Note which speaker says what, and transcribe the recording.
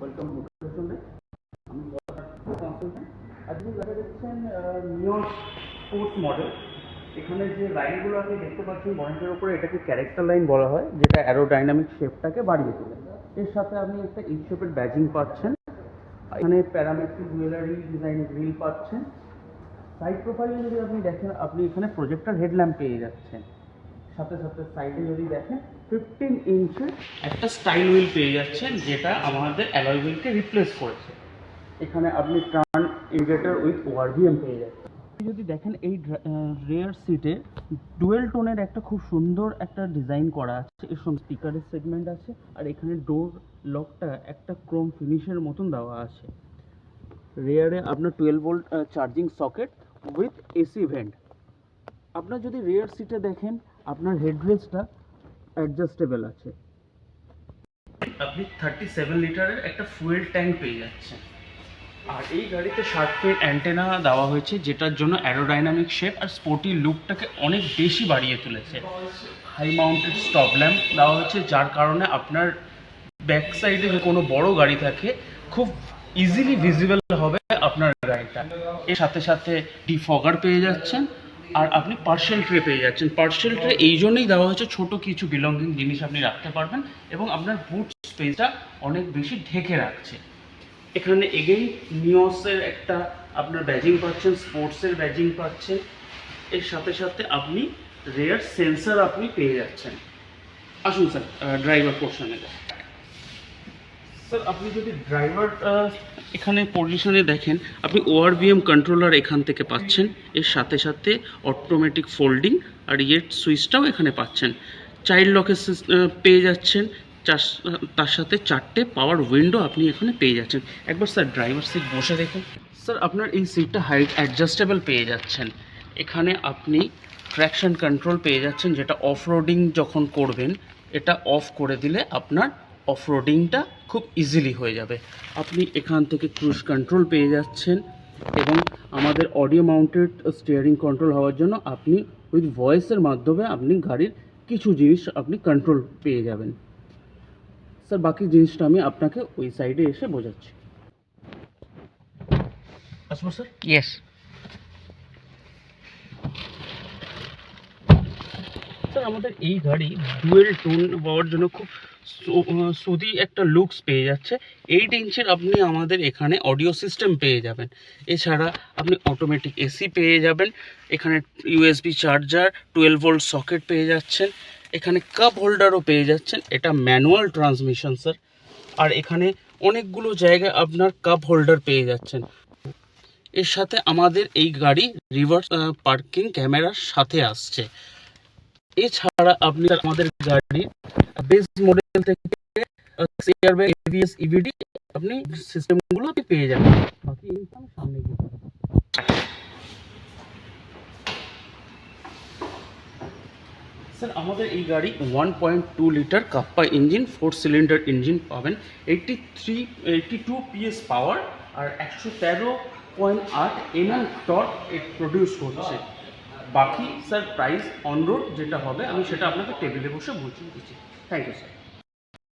Speaker 1: Welcome to আমি consultant. আজকে দেখা যাচ্ছেন নিয়স স্পোর্টস মডেল। এখানে যে লাইনগুলো আপনি দেখতে পাচ্ছেন বনেটের উপরে, এটাকে ক্যারেক্টার লাইন বলা হয়, যেটা অ্যারোডাইনামিক শেপটাকে বাড়িয়ে তোলে। এর সাথে আপনি একটা এই শেপের ব্যাজিং পাচ্ছেন। এখানে প্যারামেট্রিক জুয়েলারি ডিজাইনের গ্রিল পাচ্ছেন। সাইড প্রোফাইলে যদি আপনি দেখেন, আপনি এখানে প্রজেক্টর হেডল্যাম্প পেয়ে যাচ্ছেন। সাথে সাথে সাইডে যদি দেখেন 15 ইঞ্চের একটা স্টাইল হুইল পেয়ে যাচ্ছেন, যেটা আমাদের অ্যালয় হুইলকে রিপ্লেস করেছে। এখানে আপনি টার্ন ইন্ডিকেটর উইথ ওআরভিএম পেয়ে যাচ্ছেন। যদি দেখেন এই রেয়ার সিটে ডুয়েল টোনের একটা খুব সুন্দর একটা ডিজাইন করা আছে, এর সঙ্গে স্পিকারের সেগমেন্ট আছে, আর এখানে ডোর লকটা একটা ক্রোম ফিনিশের মতন দেওয়া আছে। রেয়ারে আপনার 12 volt charging socket with AC vent. আপনার যদি রেয়ার সিটে দেখেন, আপনার হেডরেস্টটা অ্যাডজাস্টেবল আছে। আপনি 37 লিটারের একটা ফুয়েল ট্যাঙ্ক পেয়ে যাচ্ছেন। আর এই গাড়িতে শার্ক ফিন অ্যান্টেনা দেওয়া হয়েছে, যেটার জন্য অ্যারোডাইনামিক শেপ আর স্পোর্টি লুকটাকে অনেক বেশি বাড়িয়ে তুলেছে। হাই মাউন্টেড স্টপ ল্যাম্প দেওয়া হয়েছে, যার কারণে আপনার ব্যাক সাইডে যে কোনো বড় গাড়ি থাকে খুব ইজিলি ভিজিবল হবে আপনার গাড়িটা। এর সাথে সাথে ডিফগার পেয়ে যাচ্ছেন, আর আপনি পার্সেল ট্রে পেয়ে যাচ্ছেন। পার্সেল ট্রে এই জন্যই দেওয়া হয়েছে, ছোট কিছু বিলঙ্গিং জিনিস আপনি রাখতে পারবেন এবং আপনার বুট স্পেসটা অনেক বেশি ঢেকে রাখছে। এখানে এগেইন নিয়সের একটা আপনার ব্যাজিং পাচ্ছেন, স্পোর্টসের ব্যাজিং পাচ্ছেন। এর সাথে সাথে আপনি রেয়ার সেন্সার আপনি পেয়ে যাচ্ছেন। আসুন স্যার ড্রাইভার পোর্শনে যান। স্যার আপনি যদি ড্রাইভার এখানে পজিশনে দেখেন, আপনি ওআরভিএম কন্ট্রোলার এখান থেকে পাচ্ছেন। এর সাথে সাথে অটোমেটিক ফোল্ডিং আর ইয়েট সুইচটাও এখানে পাচ্ছেন। চাইল্ড লকের পেয়ে যাচ্ছেন, তার সাথে 4টে পাওয়ার উইন্ডো আপনি এখানে পেয়ে যাচ্ছেন। একবার স্যার ড্রাইভার সিট বসে দেখুন। স্যার আপনার এই সিটটা হাইট অ্যাডজাস্টেবল পেয়ে যাচ্ছেন। এখানে আপনি ট্র্যাকশন কন্ট্রোল পেয়ে যাচ্ছেন, যেটা অফ রোডিং যখন করবেন, এটা অফ করে দিলে আপনার অফ রোডিংটা খুব ইজিলি হয়ে যাবে। আপনি এখান থেকে ক্রুজ কন্ট্রোল পেয়ে যাচ্ছেন, এবং আমাদের অডিও মাউন্টেড স্টিয়ারিং কন্ট্রোল হওয়ার জন্য আপনি উইথ ভয়েসের মাধ্যমে আপনি গাড়ির কিছু জিনিস আপনি কন্ট্রোল পেয়ে যাবেন। স্যার বাকি জিনিসটা আমি আপনাকে ওই সাইডে এসে বোঝাচ্ছি। আসবো স্যার?
Speaker 2: ইয়েস।
Speaker 1: স্যার আমাদের এই গাড়ি ডুয়েল টোন পাওয়ার জন্য খুব সুদি একটা লুকস পেয়ে যাচ্ছে। 8 ইঞ্চের আপনি আমাদের এখানে অডিও সিস্টেম পেয়ে যাবেন। এছাড়া আপনি অটোমেটিক এসি পেয়ে যাবেন। এখানে ইউএসবি চার্জার, 12 ভোল্ট সকেট পেয়ে যাচ্ছেন। এখানে কাপ হোল্ডারও পেয়ে যাচ্ছেন। এটা ম্যানুয়াল ট্রান্সমিশন স্যার। আর এখানে অনেকগুলো জায়গায় আপনার কাপ হোল্ডার পেয়ে যাচ্ছেন। এর সাথে আমাদের এই গাড়ি রিভার্স পার্কিং ক্যামেরার সাথে আসছে। এছাড়া আপনি আমাদের গাড়ির বেস মডেল থেকে এয়ারব্যাগ, এবিএস, ইভিডি আপনি সিস্টেমগুলো আপনি পেয়ে যাবেন। বাকি ইনফর্ম সামনে গিয়ে। স্যার আমাদের এই গাড়ি 1.2 litre kappa engine, 4 cylinder engine পাবেন। 82 পিএস পাওয়ার আর 113.8 Nm টর্ক প্রডিউস করছে। বাকি স্যার প্রাইস অন রোড যেটা হবে, আমি সেটা আপনাকে টেবিলে বসে বুঝিয়ে দিচ্ছি। Thank you sir.